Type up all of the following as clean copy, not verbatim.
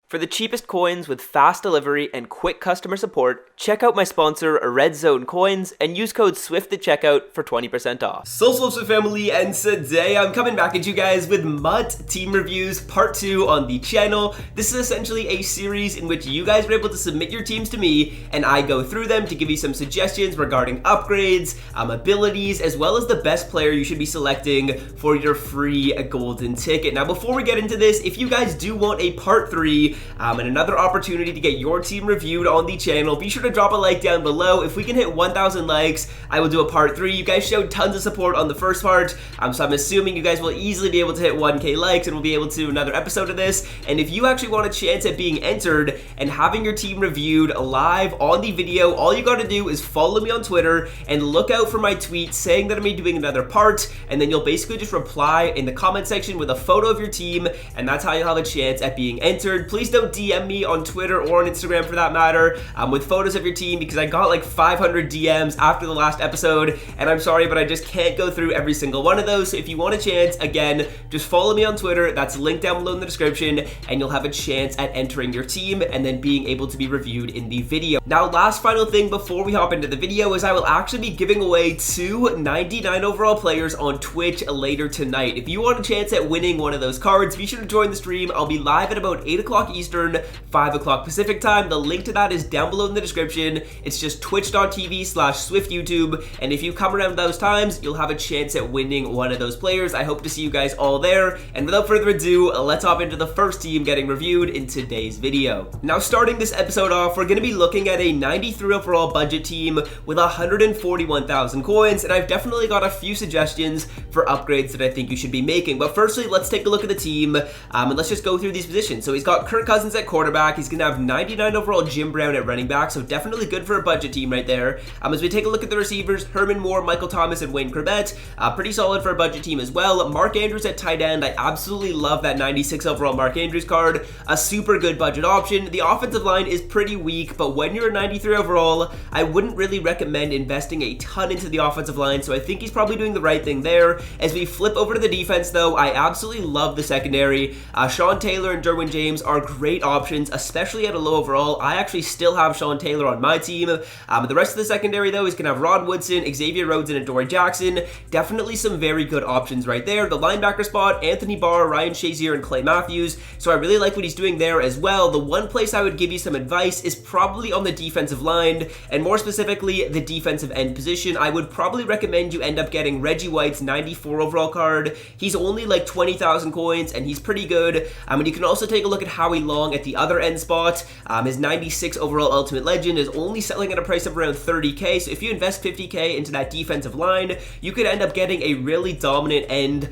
For the cheapest coins with fast delivery and quick customer support, check out my sponsor, Red Zone Coins, and use code SWIFT at checkout for 20% off. Social family, and today I'm coming back at you guys with MUT Team Reviews Part 2 on the channel. This is essentially a series in which you guys are able to submit your teams to me, and I go through them to give you some suggestions regarding upgrades, abilities, as well as the best player you should be selecting for your free golden ticket. Now, before we get into this, if you guys do want a Part 3, and another opportunity to get your team reviewed on the channel, be sure to drop a like down below. If we can hit 1,000 likes, I will do a Part 3. You guys showed tons of support on the first part, so I'm assuming you guys will easily be able to hit 1K likes and we'll be able to do another episode of this. And if you actually want a chance at being entered and having your team reviewed live on the video, all you gotta do is follow me on Twitter and look out for my tweet saying that I'm doing another part, and then you'll basically just reply in the comment section with a photo of your team, and that's how you'll have a chance at being entered. Please don't DM me on Twitter or on Instagram for that matter with photos of your team, because I got like 500 DMs after the last episode, and I'm sorry, but I just can't go through every single one of those. So if you want a chance, again, just follow me on Twitter. That's linked down below in the description, and you'll have a chance at entering your team and then being able to be reviewed in the video. Now, last final thing before we hop into the video is I will actually be giving away 2 99 overall players on Twitch later tonight. If you want a chance at winning one of those cards, be sure to join the stream. I'll be live at about 8 o'clock Eastern, 5 o'clock Pacific time. The link to that is down below in the description. It's just twitch.tv/SwiftYouTube, and if you come around those times, you'll have a chance at winning one of those players. I hope to see you guys all there, and without further ado, let's hop into the first team getting reviewed in today's video. Now, starting this episode off, we're going to be looking at a 93 overall budget team with 141,000 coins, and I've definitely got a few suggestions for upgrades that I think you should be making. But firstly, let's take a look at the team, and let's just go through these positions. So he's got Kirk Cousins at quarterback. He's going to have 99 overall Jim Brown at running back, so definitely good for a budget team right there. As we take a look at the receivers, Herman Moore, Michael Thomas, and Wayne Corbett, pretty solid for a budget team as well. Mark Andrews at tight end. I absolutely love that 96 overall Mark Andrews card. A super good budget option. The offensive line is pretty weak, but when you're a 93 overall, I wouldn't really recommend investing a ton into the offensive line, so I think he's probably doing the right thing there. As we flip over to the defense, though, I absolutely love the secondary. Sean Taylor and Derwin James are great options, especially at a low overall. I actually still have Sean Taylor on my team. The rest of the secondary, though, is going to have Rod Woodson, Xavier Rhodes, and Adoree Jackson. Definitely some very good options right there. The linebacker spot, Anthony Barr, Ryan Shazier, and Clay Matthews. So I really like what he's doing there as well. The one place I would give you some advice is probably on the defensive line, and more specifically, the defensive end position. I would probably recommend you end up getting Reggie White's 94 overall card. He's only like 20,000 coins, and he's pretty good. And you can also take a look at Howie Long at the other end spot. His 96 overall Ultimate Legend is only selling at a price of around 30K, so if you invest 50K into that defensive line, you could end up getting a really dominant end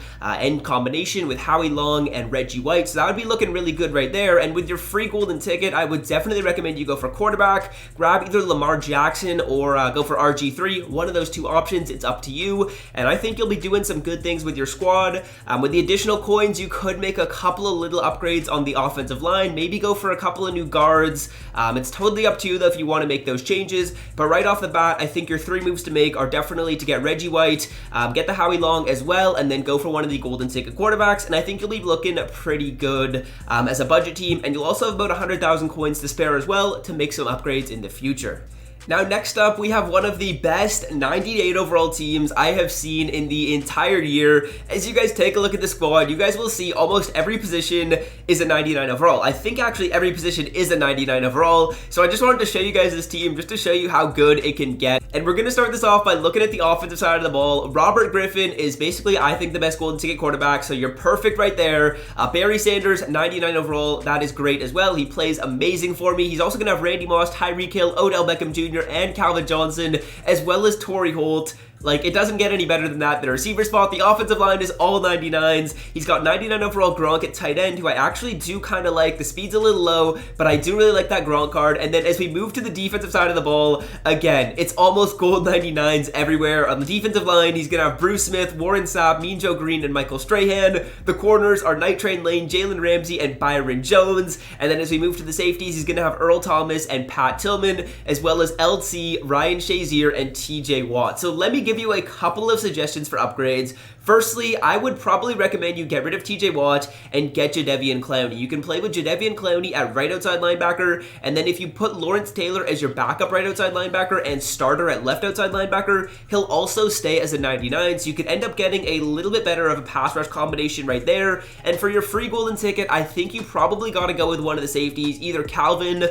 combination with Howie Long and Reggie White, so that would be looking really good right there. And with your free golden ticket, I would definitely recommend you go for quarterback, grab either Lamar Jackson or go for RG3, one of those two options. It's up to you, and I think you'll be doing some good things with your squad. With the additional coins, you could make a couple of little upgrades on the offensive line, maybe go for a couple of new guards. It's totally up to you, though, if you want to make those changes, but right off the bat, I think your 3 moves to make are definitely to get Reggie White, get the Howie Long as well, and then go for one of the golden ticket quarterbacks, and I think you'll be looking pretty good as a budget team, and you'll also have about 100,000 coins to spare as well to make some upgrades in the future. Now, next up, we have one of the best 98 overall teams I have seen in the entire year. As you guys take a look at the squad, you guys will see almost every position is a 99 overall. I think actually every position is a 99 overall. So I just wanted to show you guys this team just to show you how good it can get. And we're going to start this off by looking at the offensive side of the ball. Robert Griffin is basically, I think, the best golden ticket quarterback, so you're perfect right there. Barry Sanders, 99 overall. That is great as well. He plays amazing for me. He's also going to have Randy Moss, Tyreek Hill, Odell Beckham Jr., and Calvin Johnson, as well as Torrey Holt. Like, it doesn't get any better than that. The receiver spot, the offensive line is all 99s. He's got 99 overall Gronk at tight end, who I actually do kind of like. The speed's a little low, but I do really like that Gronk card. And then as we move to the defensive side of the ball, again, it's almost gold 99s everywhere. On the defensive line, he's going to have Bruce Smith, Warren Sapp, Mean Joe Green, and Michael Strahan. The corners are Night Train Lane, Jalen Ramsey, and Byron Jones. And then as we move to the safeties, he's going to have Earl Thomas and Pat Tillman, as well as LT, Ryan Shazier, and TJ Watt. So let me give you a couple of suggestions for upgrades. Firstly, I would probably recommend you get rid of TJ Watt and get Jadeveon Clowney. You can play with Jadeveon Clowney at right outside linebacker, and then if you put Lawrence Taylor as your backup right outside linebacker and starter at left outside linebacker, he'll also stay as a 99, so you could end up getting a little bit better of a pass rush combination right there. And for your free golden ticket, I think you probably got to go with one of the safeties, either Calvin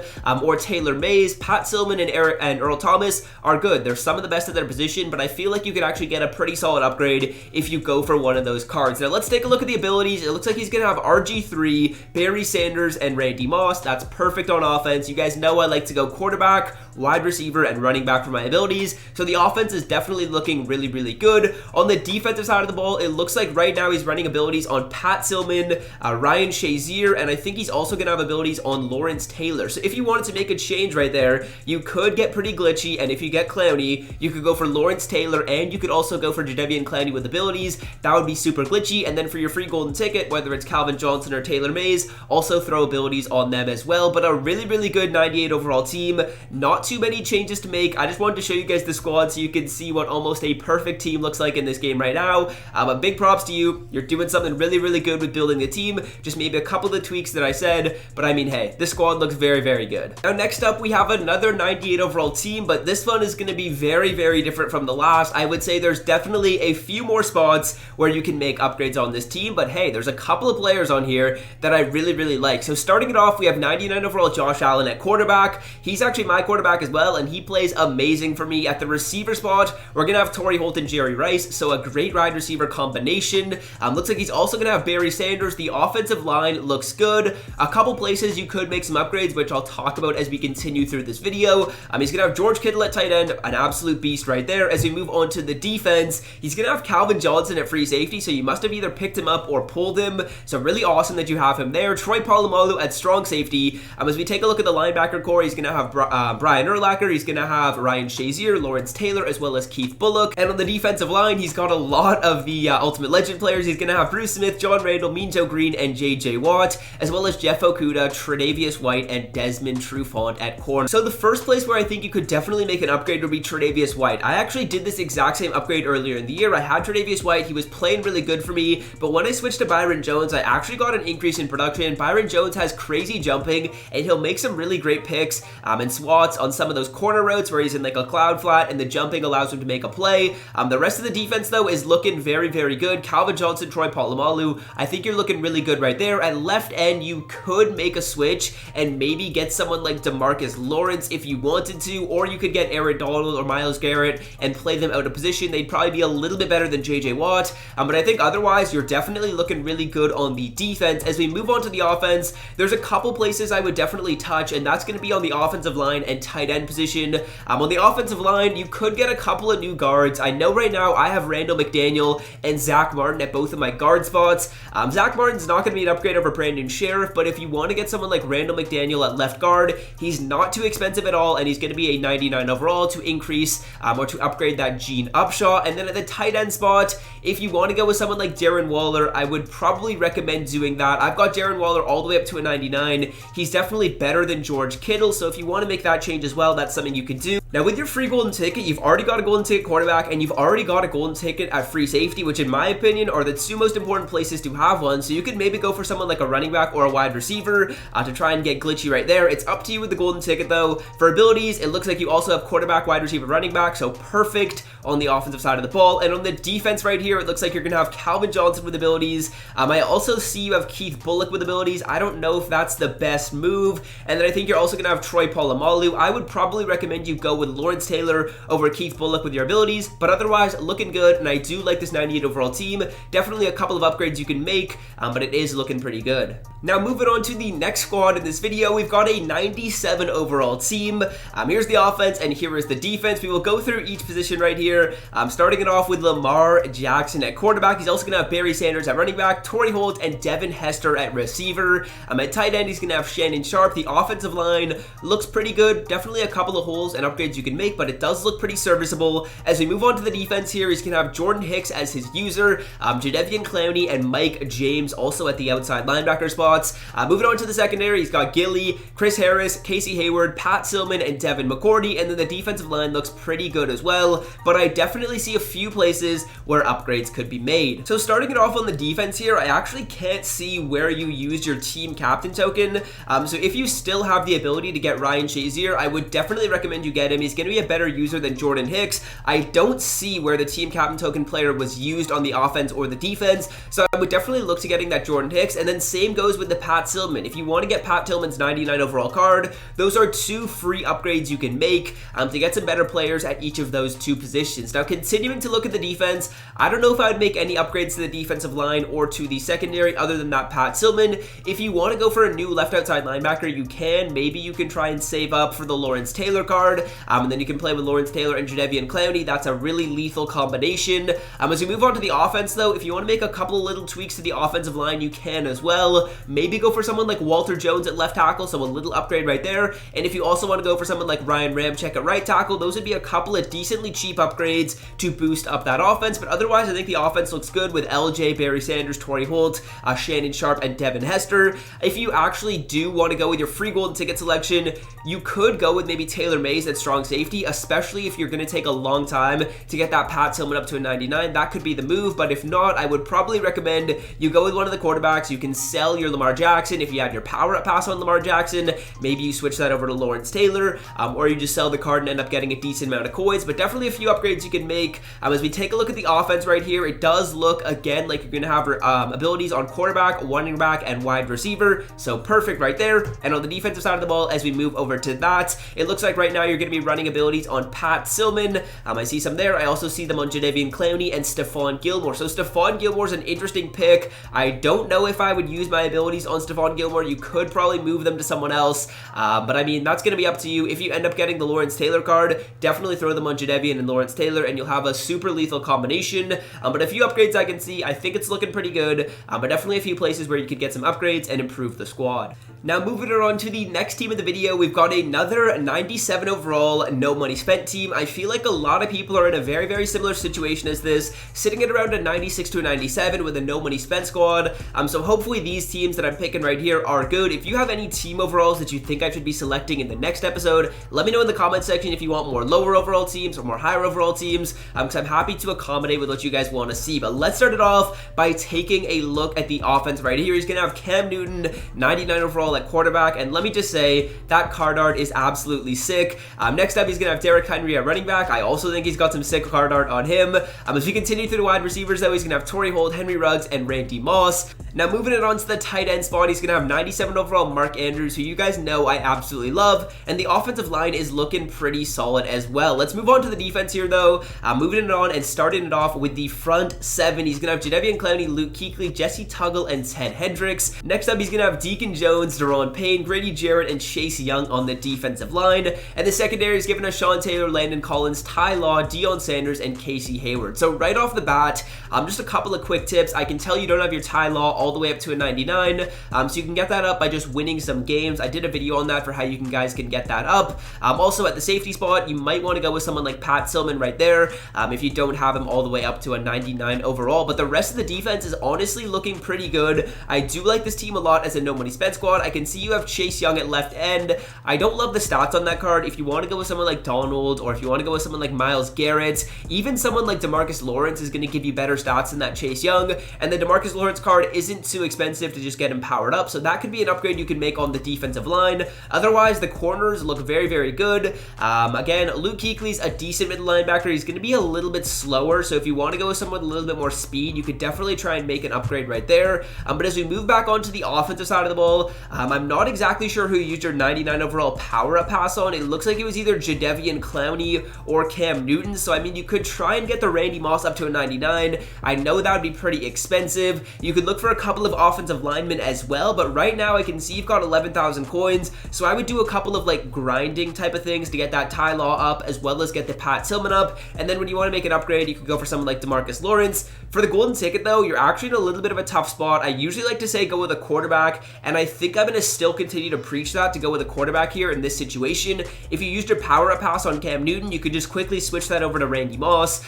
or Taylor Mays. Pat Silman and Earl Thomas are good. They're some of the best at their position, but I feel like you could actually get a pretty solid upgrade if you go for one of those cards. Now let's take a look at the abilities. It looks like he's going to have RG3, Barry Sanders, and Randy Moss. That's perfect on offense. You guys know I like to go quarterback, wide receiver, and running back for my abilities, so the offense is definitely looking really, really good. On the defensive side of the ball, it looks like right now he's running abilities on Pat Silman, Ryan Shazier, and I think he's also going to have abilities on Lawrence Taylor. So if you wanted to make a change right there, you could get pretty glitchy, and if you get Clowney, you could go for Lawrence Taylor, and you could also go for Jadeveon Clowney with abilities. That would be super glitchy. And then for your free golden ticket, whether it's Calvin Johnson or Taylor Mays, also throw abilities on them as well. But a really, really good 98 overall team. Not too many changes to make. I just wanted to show you guys the squad so you can see what almost a perfect team looks like in this game right now. But big props to you. You're doing something really, really good with building the team. Just maybe a couple of the tweaks that I said, but I mean, hey, this squad looks very, very good. Now, next up, we have another 98 overall team, but this one is going to be very, very different from the last. I would say there's definitely a few more spots where you can make upgrades on this team, but hey, there's a couple of players on here that I really, really like. So starting it off, we have 99 overall Josh Allen at quarterback. He's actually my quarterback as well, and he plays amazing for me. At the receiver spot, we're going to have Torrey Holt and Jerry Rice, so a great wide receiver combination. Looks like he's also going to have Barry Sanders. The offensive line looks good. A couple places you could make some upgrades, which I'll talk about as we continue through this video. He's going to have George Kittle at tight end, an absolute beast right there. As we move on to the defense, he's going to have Calvin Johnson at free safety, so you must have either picked him up or pulled him, so really awesome that you have him there. Troy Polamalu at strong safety. As we take a look at the linebacker core, he's going to have Brian Urlacher, he's going to have Ryan Shazier, Lawrence Taylor, as well as Keith Bullock. And on the defensive line, he's got a lot of the Ultimate Legend players. He's going to have Bruce Smith, John Randall, Mean Joe Green, and JJ Watt, as well as Jeff Okuda, Tre'Davious White, and Desmond Trufant at corner. So the first place where I think you could definitely make an upgrade would be Tre'Davious White. I actually did this exact same upgrade earlier in the year. I had Tre'Davious White. He was playing really good for me, but when I switched to Byron Jones, I actually got an increase in production. Byron Jones has crazy jumping, and he'll make some really great picks and swats on some of those corner routes where he's in like a cloud flat, and the jumping allows him to make a play. The rest of the defense, though, is looking very, very good. Calvin Johnson, Troy Polamalu, I think you're looking really good right there. At left end, you could make a switch and maybe get someone like DeMarcus Lawrence if you wanted to, or you could get Aaron Donald or Myles Garrett and play them out of position. They'd probably be a little bit better than JJ Watt, but I think otherwise you're definitely looking really good on the defense. As we move on to the offense, there's a couple places I would definitely touch, and that's going to be on the offensive line and tight end position. On the offensive line, you could get a couple of new guards. I know right now I have Randall McDaniel and Zach Martin at both of my guard spots. Zach Martin's not going to be an upgrade over Brandon Sheriff, but if you want to get someone like Randall McDaniel at left guard, he's not too expensive at all, and he's going to be a 99 overall to increase or to upgrade that Gene Upshaw. And then at the tight end spot, if you want to go with someone like Darren Waller, I would probably recommend doing that. I've got Darren Waller all the way up to a 99. He's definitely better than George Kittle, so if you want to make that change as well, that's something you could do. Now, with your free golden ticket, you've already got a golden ticket quarterback, and you've already got a golden ticket at free safety, which in my opinion are the two most important places to have one. So you could maybe go for someone like a running back or a wide receiver to try and get glitchy right there. It's up to you with the golden ticket, though. For abilities, it looks like you also have quarterback, wide receiver, running back, so perfect on the offensive side of the ball. And on the defense right here, it looks like you're going to have Calvin Johnson with abilities. I also see you have Keith Bullock with abilities. I don't know if that's the best move. And then I think you're also going to have Troy Polamalu. I would probably recommend you go with Lawrence Taylor over Keith Bullock with your abilities, but otherwise looking good, and I do like this 98 overall team. Definitely a couple of upgrades you can make, but it is looking pretty good. Now moving on to the next squad in this video, we've got a 97 overall team. Here's the offense and here is the defense. We will go through each position right here. Starting it off with Lamar Jackson at quarterback. He's also going to have Barry Sanders at running back, Torrey Holt and Devin Hester at receiver. At tight end, he's going to have Shannon Sharp. The offensive line looks pretty good. Definitely a couple of holes and upgrades upgrades you can make, but it does look pretty serviceable. As we move on to the defense here, he's going to have Jordan Hicks as his user, Jadeveon Clowney and Mike James also at the outside linebacker spots. Moving on to the secondary, he's got Gilly, Chris Harris, Casey Hayward, Pat Sillman, and Devin McCourty, and then the defensive line looks pretty good as well, but I definitely see a few places where upgrades could be made. So starting it off on the defense here, I actually can't see where you used your team captain token. So if you still have the ability to get Ryan Shazier, I would definitely recommend you get him. He's going to be a better user than Jordan Hicks. I don't see where the team captain token player was used on the offense or the defense, so I would definitely look to getting that Jordan Hicks. And then same goes with the Pat Tillman. If you want to get Pat Tillman's 99 overall card, those are 2 free upgrades you can make to get some better players at each of those 2 positions. Now, continuing to look at the defense, I don't know if I would make any upgrades to the defensive line or to the secondary other than that Pat Tillman. If you want to go for a new left outside linebacker, you can. Maybe you can try and save up for the Lawrence Taylor card, and then you can play with Lawrence Taylor and Jadeveon Clowney. That's a really lethal combination. As we move on to the offense, though, if you want to make a couple of little tweaks to the offensive line, you can as well. Maybe go for someone like Walter Jones at left tackle, so a little upgrade right there. And if you also want to go for someone like Ryan Ramczyk at right tackle, those would be a couple of decently cheap upgrades to boost up that offense. But otherwise, I think the offense looks good with LJ, Barry Sanders, Torrey Holt, Shannon Sharp, and Devin Hester. If you actually do want to go with your free golden ticket selection, you could go with maybe Taylor Mays at strong safety, especially if you're going to take a long time to get that Pat Tillman up to a 99. That could be the move, but if not, I would probably recommend you go with one of the quarterbacks. You can sell your Lamar Jackson. If you had your power up pass on Lamar Jackson, maybe you switch that over to Lawrence Taylor, or you just sell the card and end up getting a decent amount of coins, but definitely a few upgrades you can make. As we take a look at the offense right here, it does look, again, like you're going to have abilities on quarterback, running back, and wide receiver, so perfect right there. And on the defensive side of the ball, as we move over to that, it looks like right now you're going to be running abilities on Pat Sillman. I see some there. I also see them on Jadeveon Clowney and Stephon Gilmore. So Stephon Gilmore's an interesting pick. I don't know if I would use my abilities on Stephon Gilmore. You could probably move them to someone else, but I mean, that's going to be up to you. If you end up getting the Lawrence Taylor card, definitely throw them on Jadeveon and Lawrence Taylor, and you'll have a super lethal combination. But a few upgrades I can see. I think it's looking pretty good, but definitely a few places where you could get some upgrades and improve the squad. Now, moving on to the next team of the video, we've got another 97 overall, no money spent team. I feel like a lot of people are in a very, very similar situation as this, sitting at around a 96 to a 97 with a no money spent squad. So hopefully these teams that I'm picking right here are good. If you have any team overalls that you think I should be selecting in the next episode, let me know in the comment section if you want more lower overall teams or more higher overall teams, because I'm happy to accommodate with what you guys want to see. But let's start it off by taking a look at the offense right here. He's going to have Cam Newton, 99 overall at quarterback, and let me just say, that card art is absolutely sick. Next up, he's going to have Derrick Henry at running back. I also think he's got some sick card art on him. As we continue through the wide receivers, though, he's going to have Torrey Holt, Henry Ruggs, and Randy Moss. Now, moving it on to the tight end spot, he's going to have 97 overall Mark Andrews, who you guys know I absolutely love, and the offensive line is looking pretty solid as well. Let's move on to the defense here, though. Moving it on and starting it off with the front 7, he's going to have Jadeveon Clowney, Luke Kuechly, Jesse Tuggle, and Ted Hendricks. Next up, he's going to have Deacon Jones, Daron Payne, Grady Jarrett, and Chase Young on the defensive line. And the secondary is giving us Sean Taylor, Landon Collins, Ty Law, Deion Sanders, and Casey Hayward. So right off the bat, just a couple of quick tips. I can tell you don't have your Ty Law all the way up to a 99, so you can get that up by just winning some games. I did a video on that for how you guys can get that up. Also at the safety spot, you might want to go with someone like Pat Tillman right there, if you don't have him all the way up to a 99 overall. But the rest of the defense is honestly looking pretty good. I do like this team a lot as a no money spent squad. I can see you have Chase Young at left end. I don't love the stats on that card. If you want to go with someone like Donald, or if you want to go with someone like Myles Garrett, even someone like DeMarcus Lawrence is going to give you better stats than that Chase Young, and the DeMarcus Lawrence card isn't too expensive to just get him powered up, so that could be an upgrade you can make on the defensive line. Otherwise, the corners look very, very good. Again, Luke Kuechly's a decent middle linebacker. He's going to be a little bit slower, so if you want to go with someone with a little bit more speed, you could definitely try and make an upgrade right there. But as we move back onto the offensive side of the ball, I'm not exactly sure who used your 99 overall power-up pass on. It looks like it was either Jadeveon Clowney or Cam Newton, so I mean, you could try and get the Randy Moss up to a 99. I know that would be pretty expensive. You could look for a couple of offensive linemen as well, but right now I can see you've got 11,000 coins, so I would do a couple of like grinding type of things to get that Ty Law up, as well as get the Pat Tillman up, and then when you want to make an upgrade, you could go for someone like DeMarcus Lawrence. For the golden ticket, though, you're actually in a little bit of a tough spot. I usually like to say go with a quarterback, and I think I'm going to still continue to preach that, to go with a quarterback here in this situation. If you used extra power-up pass on Cam Newton, you could just quickly switch that over to Randy Moss,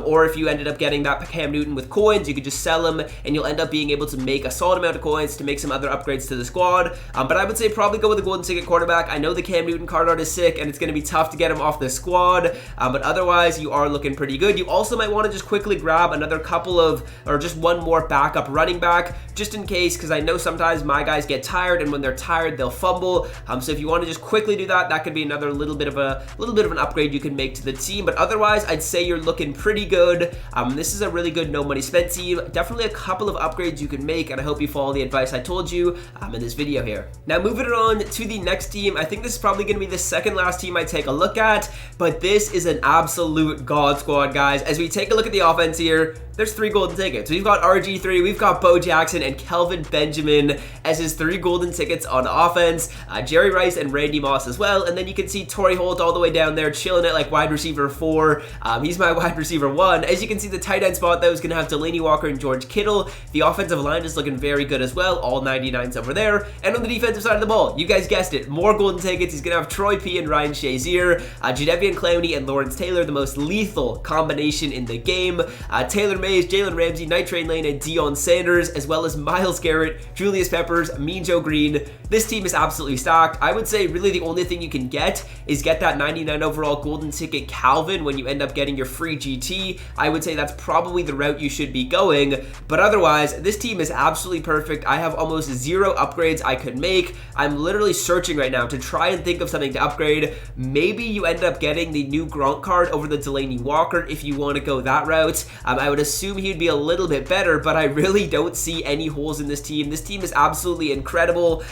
or if you ended up getting that Cam Newton with coins, you could just sell him, and you'll end up being able to make a solid amount of coins to make some other upgrades to the squad. But I would say probably go with the golden ticket quarterback. I know the Cam Newton card art is sick, and it's going to be tough to get him off the squad, but otherwise, you are looking pretty good. You also might want to just quickly grab another couple of, or just one more backup running back, just in case, because I know sometimes my guys get tired, and when they're tired, they'll fumble. So if you want to just quickly do that, that could be another little bit of an upgrade you can make to the team. But otherwise, I'd say you're looking pretty good. This is a really good no money spent team. Definitely a couple of upgrades you can make, and I hope you follow the advice I told you in this video here. Now moving on to the next team, I think this is probably going to be the second last team I take a look at, but this is an absolute god squad, guys. As we take a look at the offense here, there's 3 golden tickets. We've got RG3, we've got Bo Jackson, and Kelvin Benjamin as his 3 golden tickets on offense. Jerry Rice and Randy Moss as well. And then you can see Torrey Holt all the way down there chilling at like wide receiver 4. He's my wide receiver 1. As you can see, the tight end spot though is going to have Delaney Walker and George Kittle. The offensive line is looking very good as well. All 99s over there. And on the defensive side of the ball, you guys guessed it, more golden tickets. He's going to have Troy P and Ryan Shazier. Jadeveon Clowney and Lawrence Taylor, the most lethal combination in the game. Taylor Mays, Jalen Ramsey, Night Train Lane, and Deion Sanders, as well as Myles Garrett, Julius Peppers, Mean Joe Green. This team is absolutely stacked. I would say really the only thing you can get is get that 99 overall golden ticket Calvin when you end up getting your free GT. I would say that's probably the route you should be going, but otherwise, this team is absolutely perfect. I have almost 0 upgrades I could make. I'm literally searching right now to try and think of something to upgrade. Maybe you end up getting the new Gronk card over the Delaney Walker if you want to go that route. I would assume he'd be a little bit better, but I really don't see any holes in this team. This team is absolutely incredible.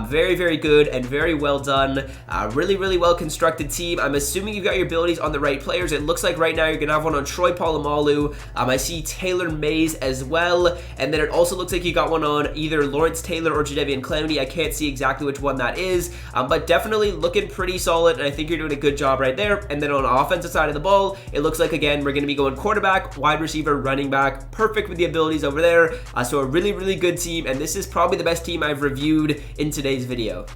Very, very good and very well done. Really, really well constructed team. I'm assuming you've got your abilities on the right players. It looks like right now you're going to have one on Troy Polamalu. I see Taylor Mays as well, and then it also looks like you got one on either Lawrence Taylor or Jadeveon Clowney. I can't see exactly which one that is, but definitely looking pretty solid, and I think you're doing a good job right there. And then on the offensive side of the ball, it looks like, again, we're going to be going quarterback, wide receiver, running back, perfect with the abilities over there. So a really, really good team, and this is probably the best team I've reviewed in today's video.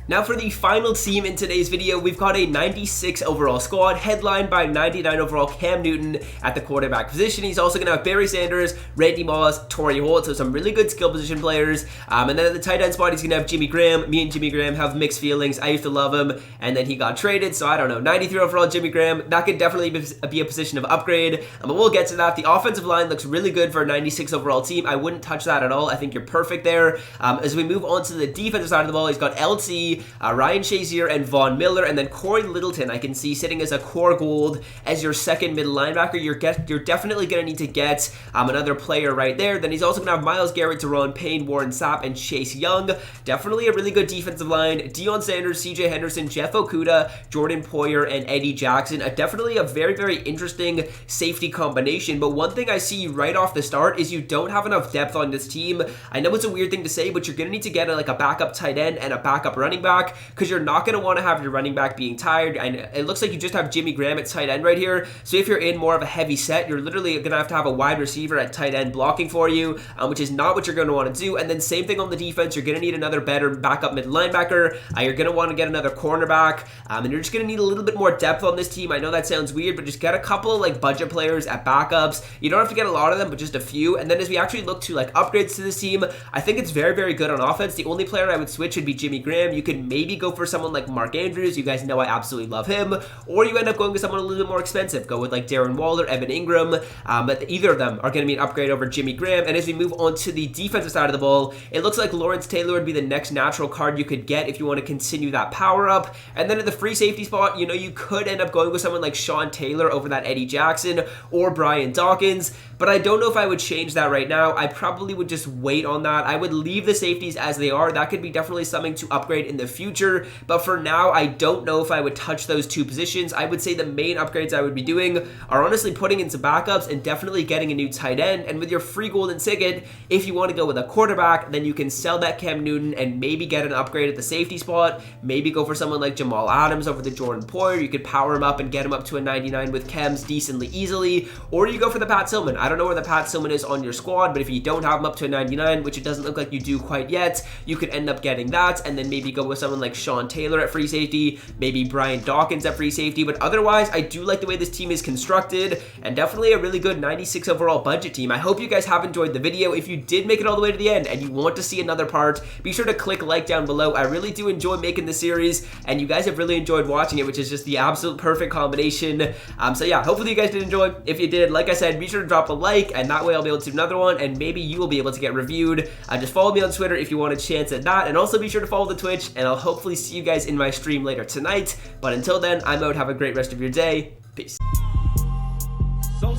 Now for the final team in today's video, we've got a 96 overall squad headlined by 99 overall Cam Newton at the quarterback position. He's also going to have Barry Sanders, Randy Moss, Torrey Holt, so some really good skill position players. And then at the tight end spot, he's going to have Jimmy Graham. Me and Jimmy Graham have mixed feelings. I used to love him, and then he got traded, so I don't know. 93 overall Jimmy Graham, that could definitely be a position of upgrade, but we'll get to that. The offensive line looks really good for a 96 overall team. I wouldn't touch that at all. I think you're perfect there. As we move on to the defensive side of the ball, he's got LT, Ryan Shazier, and Von Miller, and then Corey Littleton I can see sitting as a core gold as your second middle linebacker. You're definitely going to need to get another player right there. Then he's also going to have Myles Garrett, Deron Payne, Warren Sapp, and Chase Young. Definitely a really good defensive line. Deion Sanders, CJ Henderson, Jeff Okudah, Jordan Poyer, and Eddie Jackson. Definitely a very, very interesting safety combination, but one thing I see right off the start is you don't have enough depth on this team. I know it's a weird thing to say, but you're going to need to get like a backup tight end and a backup running back, because you're not going to want to have your running back being tired. And it looks like you just have Jimmy Graham at tight end right here. So if you're in more of a heavy set, you're literally going to have a wide receiver at tight end blocking for you, which is not what you're going to want to do. And then same thing on the defense. You're going to need another better backup mid linebacker. You're going to want to get another cornerback. And you're just going to need a little bit more depth on this team. I know that sounds weird, but just get a couple of like budget players at backups. You don't have to get a lot of them, but just a few. And then as we actually look to like upgrades to this team, I think it's very, very good on offense. The only player I would switch would be Jimmy Graham. You could maybe go for someone like Mark Andrews. You guys know I absolutely love him. Or you end up going with someone a little bit more expensive. Go with like Darren Waller, Evan Ingram. But either of them are going to be an upgrade over Jimmy Graham. And as we move on to the defensive side of the ball, it looks like Lawrence Taylor would be the next natural card you could get if you want to continue that power up. And then at the free safety spot, you know, you could end up going with someone like Sean Taylor over that Eddie Jackson or Brian Dawkins. But I don't know if I would change that right now. I probably would just wait on that. I would leave the safeties as they are. That could be definitely something to upgrade in the future. But for now, I don't know if I would touch those two positions. I would say the main upgrades I would be doing are honestly putting in some backups and definitely getting a new tight end. And with your free golden ticket, if you want to go with a quarterback, then you can sell that Cam Newton and maybe get an upgrade at the safety spot. Maybe go for someone like Jamal Adams over the Jordan Poyer. You could power him up and get him up to a 99 with chems decently easily. Or you go for the Pat Tillman. I don't know where the Pat Tillman is on your squad, but if you don't have him up to a 99, which it doesn't look like you do quite yet, you could end up getting that, and then maybe go with someone like Sean Taylor at free safety, maybe Brian Dawkins at free safety, but otherwise, I do like the way this team is constructed, and definitely a really good 96 overall budget team. I hope you guys have enjoyed the video. If you did make it all the way to the end and you want to see another part, be sure to click like down below. I really do enjoy making this series, and you guys have really enjoyed watching it, which is just the absolute perfect combination. So yeah, hopefully you guys did enjoy. If you did, like I said, be sure to drop a like, and that way I'll be able to do another one, and maybe you will be able to get reviewed. Just follow me on Twitter if you want a chance at that, and also be sure to follow the Twitch, and I'll hopefully see you guys in my stream later tonight. But until then, I'm out. Have a great rest of your day. Peace. So,